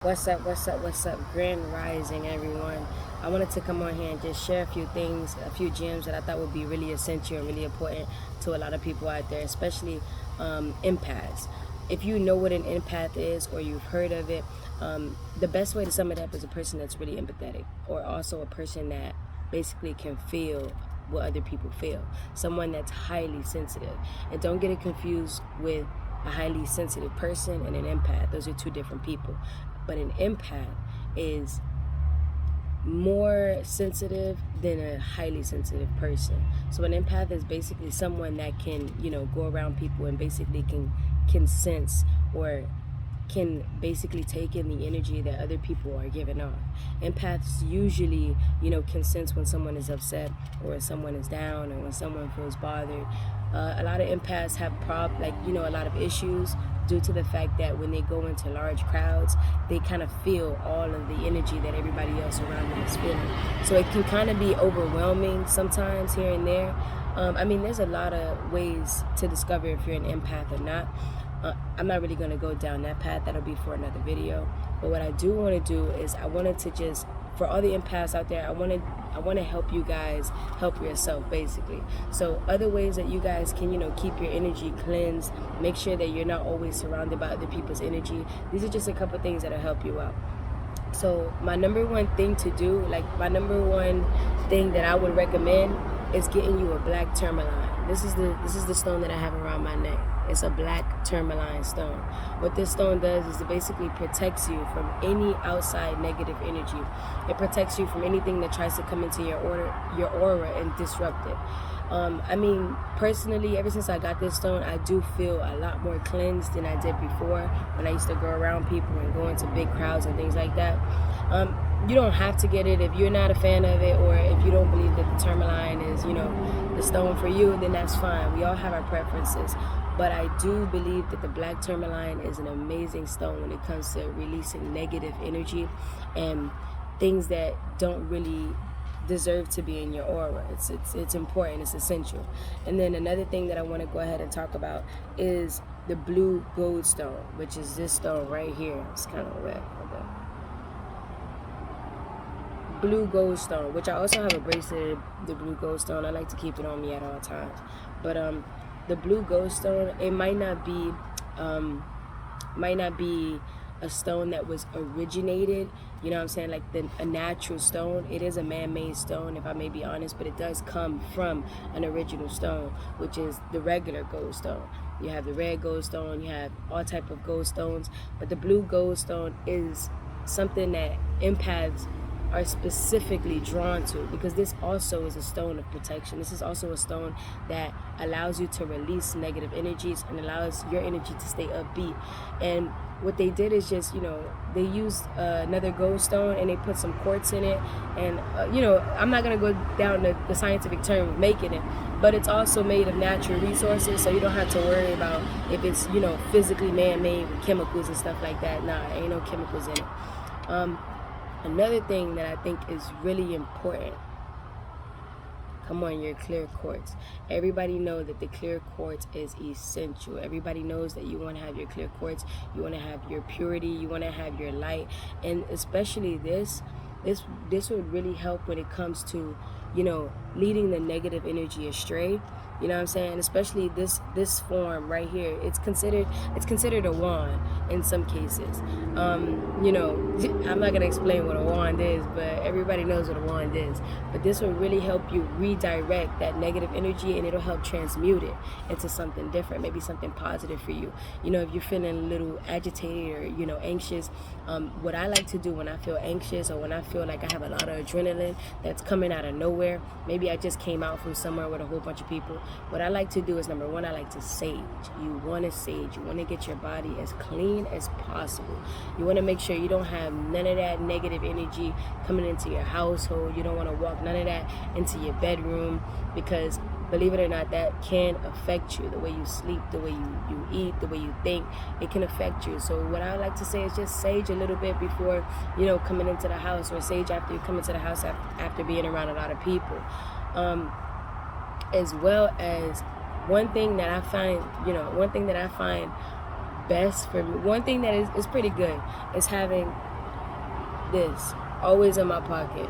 What's up? Grand Rising, everyone. I wanted to come on here and just share a few things, a few gems that I thought would be really essential and really important to a lot of people out there, especially empaths. If you know what an empath is or you've heard of it, the best way to sum it up is a person that's really empathetic, or also a person that basically can feel what other people feel. Someone that's highly sensitive. And don't get it confused with a highly sensitive person and an empath. Those are two different people. But an empath is more sensitive than a highly sensitive person. So an empath is basically someone that can, go around people and basically can sense or can basically take in the energy that other people are giving off. Empaths usually, can sense when someone is upset or when someone is down or when someone feels bothered. A lot of empaths have a lot of issues due to the fact that when they go into large crowds, they kind of feel all of the energy that everybody else around them is feeling. So it can kind of be overwhelming sometimes here and there. There's a lot of ways to discover if you're an empath or not. I'm not really going to go down that path. That'll be for another video. But what I do want to do is I wanted to just, for all the empaths out there, I want to help you guys help yourself, basically. So other ways that you guys can, keep your energy cleansed, make sure that you're not always surrounded by other people's energy. These are just a couple things that'll help you out. So my number one thing to do, my number one thing that I would recommend is getting you a black tourmaline. This is the stone that I have around my neck. It's a black tourmaline stone. What this stone does is it basically protects you from any outside negative energy. It protects you from anything that tries to come into your aura and disrupt it. Personally, ever since I got this stone, I do feel a lot more cleansed than I did before when I used to go around people and go into big crowds and things like that. You don't have to get it if you're not a fan of it, or if you don't believe that the tourmaline is, the stone for you, then that's fine. We all have our preferences. But I do believe that the black tourmaline is an amazing stone when it comes to releasing negative energy and things that don't really deserve to be in your aura. It's important, it's essential. And then another thing that I want to go ahead and talk about is the blue gold stone, which is this stone right here. It's kind of wet. Blue gold stone, which I also have a bracelet of the blue gold stone. I like to keep it on me at all times. But the blue gold stone, it might not be a stone that was originated, like a natural stone. It is a man-made stone, if I may be honest, but it does come from an original stone, which is the regular gold stone. You have the red gold stone, you have all type of gold stones, but the blue gold stone is something that empaths are specifically drawn to, because this also is a stone of protection. This is also a stone that allows you to release negative energies and allows your energy to stay upbeat. And what they did is just, they used another gold stone and they put some quartz in it. And, I'm not going to go down the scientific term of making it, but it's also made of natural resources, so you don't have to worry about if it's, physically man-made with chemicals and stuff like that. Nah, ain't no chemicals in it. Another thing that I think is really important, come on, your clear quartz. Everybody knows that the clear quartz is essential. Everybody knows that you want to have your clear quartz, you want to have your purity, you want to have your light, and especially this would really help when it comes to, leading the negative energy astray. You know what I'm saying? Especially this form right here. It's considered a wand in some cases. I'm not gonna explain what a wand is, but everybody knows what a wand is. But this will really help you redirect that negative energy, and it'll help transmute it into something different, maybe something positive for you. If you're feeling a little agitated or anxious, what I like to do when I feel anxious or when I feel like I have a lot of adrenaline that's coming out of nowhere, maybe I just came out from somewhere with a whole bunch of people. What I like to do is, number one, I like to sage. You want to sage. You want to get your body as clean as possible. You want to make sure you don't have none of that negative energy coming into your household. You don't want to walk none of that into your bedroom, because believe it or not, that can affect you. The way you sleep, the way you eat, the way you think, it can affect you. So what I like to say is just sage a little bit before, coming into the house, or sage after you come into the house after being around a lot of people. As well as one thing that I find best for me, one thing that is pretty good, is having this, always in my pocket.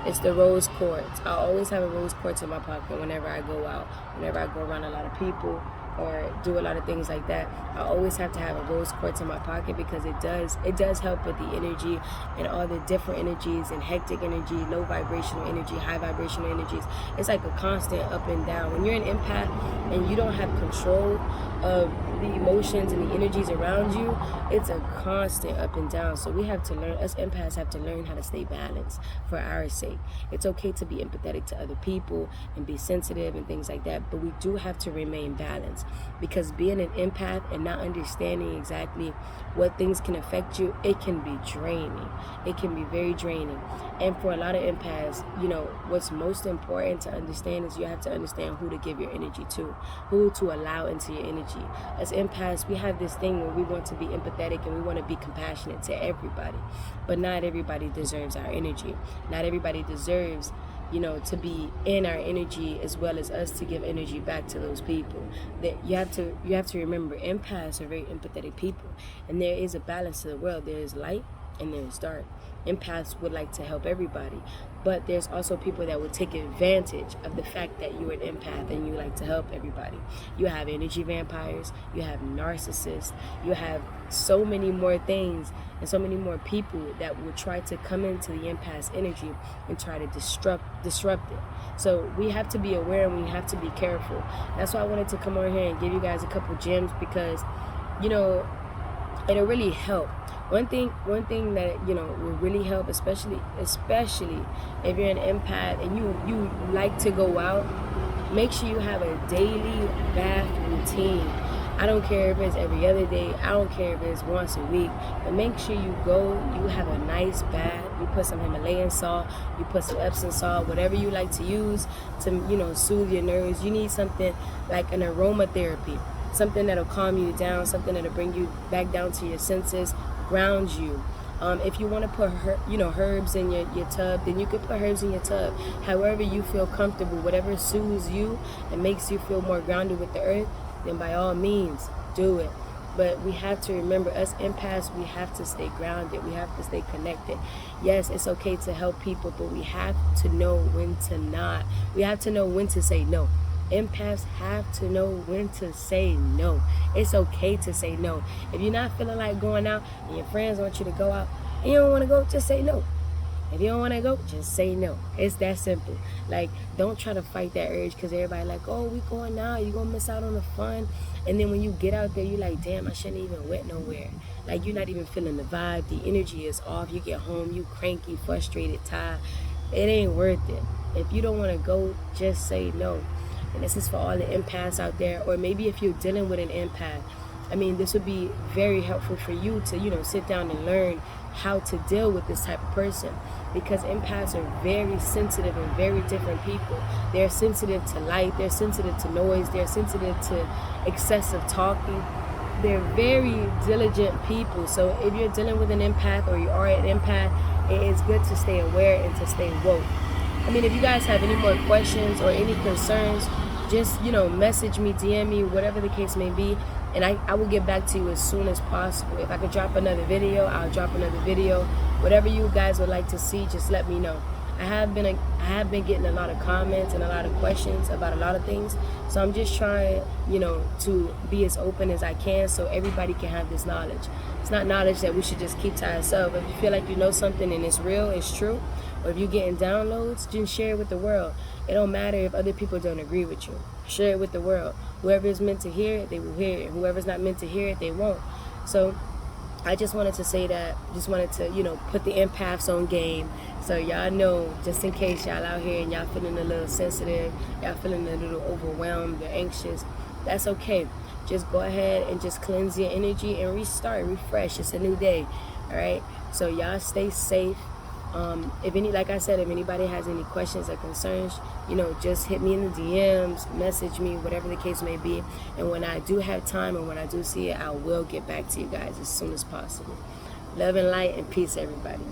It's the rose quartz. I always have a rose quartz in my pocket whenever I go out, whenever I go around a lot of people or do a lot of things like that. I always have to have a rose quartz in my pocket because it does help with the energy and all the different energies and hectic energy, low vibrational energy, high vibrational energies. It's like a constant up and down. When you're an empath and you don't have control of the emotions and the energies around you, it's a constant up and down. So we have to learn, us empaths have to learn how to stay balanced for our sake. It's okay to be empathetic to other people and be sensitive and things like that, but we do have to remain balanced, because being an empath and not understanding exactly what things can affect you, it can be draining. It can be very draining. And for a lot of empaths, you know, what's most important to understand is you have to understand who to give your energy to, who to allow into your energy. As empaths, we have this thing where we want to be empathetic and we want to be compassionate to everybody, but not everybody deserves our energy. Not everybody deserves, you know, to be in our energy as well as us to give energy back to those people. That you have to remember, empaths are very empathetic people, and there is a balance to the world. There is light and there is dark. Empaths would like to help everybody, but there's also people that would take advantage of the fact that you're an empath and you like to help everybody. You have energy vampires, you have narcissists, you have so many more things and so many more people that will try to come into the empath's energy and try to disrupt it. So we have to be aware and we have to be careful. That's why I wanted to come on here and give you guys a couple gems, because, you know, it'll really help. One thing that, you know, will really help, especially if you're an empath and you like to go out, make sure you have a daily bath routine. I don't care if it's every other day, I don't care if it's once a week, but make sure you go, you have a nice bath, you put some Himalayan salt, you put some Epsom salt, whatever you like to use to, you know, soothe your nerves. You need something like an aromatherapy, something that'll calm you down, something that'll bring you back down to your senses, ground you. If you want to put herbs in your tub, then you can put herbs in your tub. However you feel comfortable, whatever soothes you and makes you feel more grounded with the earth, then by all means do it. But we have to remember, us empaths, we have to stay grounded. We have to stay connected. Yes, it's okay to help people, but we have to know when to not. We have to know when to say no. Empaths have to know when to say no. It's okay to say no. If you're not feeling like going out and your friends want you to go out and you don't want to go, just say no. If you don't want to go, just say no. It's that simple. Like, don't try to fight that urge, because everybody like, oh, we going out, you gonna miss out on the fun. And then when you get out there, you're like, damn, I shouldn't even went nowhere. Like, you're not even feeling the vibe. The energy is off. You get home, you cranky, frustrated, tired. It ain't worth it. If you don't want to go, just say no. And this is for all the empaths out there, or maybe if you're dealing with an empath, I mean, this would be very helpful for you to, you know, sit down and learn how to deal with this type of person, because empaths are very sensitive and very different people. They're sensitive to light, they're sensitive to noise, they're sensitive to excessive talking. They're very diligent people. So if you're dealing with an empath or you are an empath, it is good to stay aware and to stay woke. I mean, if you guys have any more questions or any concerns, just, you know, message me, DM me, whatever the case may be, and I will get back to you as soon as possible. If I could drop another video, I'll drop another video. Whatever you guys would like to see, just let me know. I have been getting a lot of comments and a lot of questions about a lot of things, so I'm just trying, you know, to be as open as I can so everybody can have this knowledge. It's not knowledge that we should just keep to ourselves. If you feel like you know something and it's real, it's true, or if you're getting downloads, just share it with the world. It don't matter if other people don't agree with you. Share it with the world. Whoever is meant to hear it, they will hear it. Whoever's not meant to hear it, they won't. So I just wanted to say that. Just wanted to, you know, put the empaths on game, so y'all know, just in case y'all out here and y'all feeling a little sensitive, y'all feeling a little overwhelmed or anxious, that's okay. Just go ahead and just cleanse your energy and restart, refresh. It's a new day. All right. So y'all stay safe. Like I said, if anybody has any questions or concerns, you know, just hit me in the DMs, message me, whatever the case may be. And when I do have time and when I do see it, I will get back to you guys as soon as possible. Love and light and peace, everybody.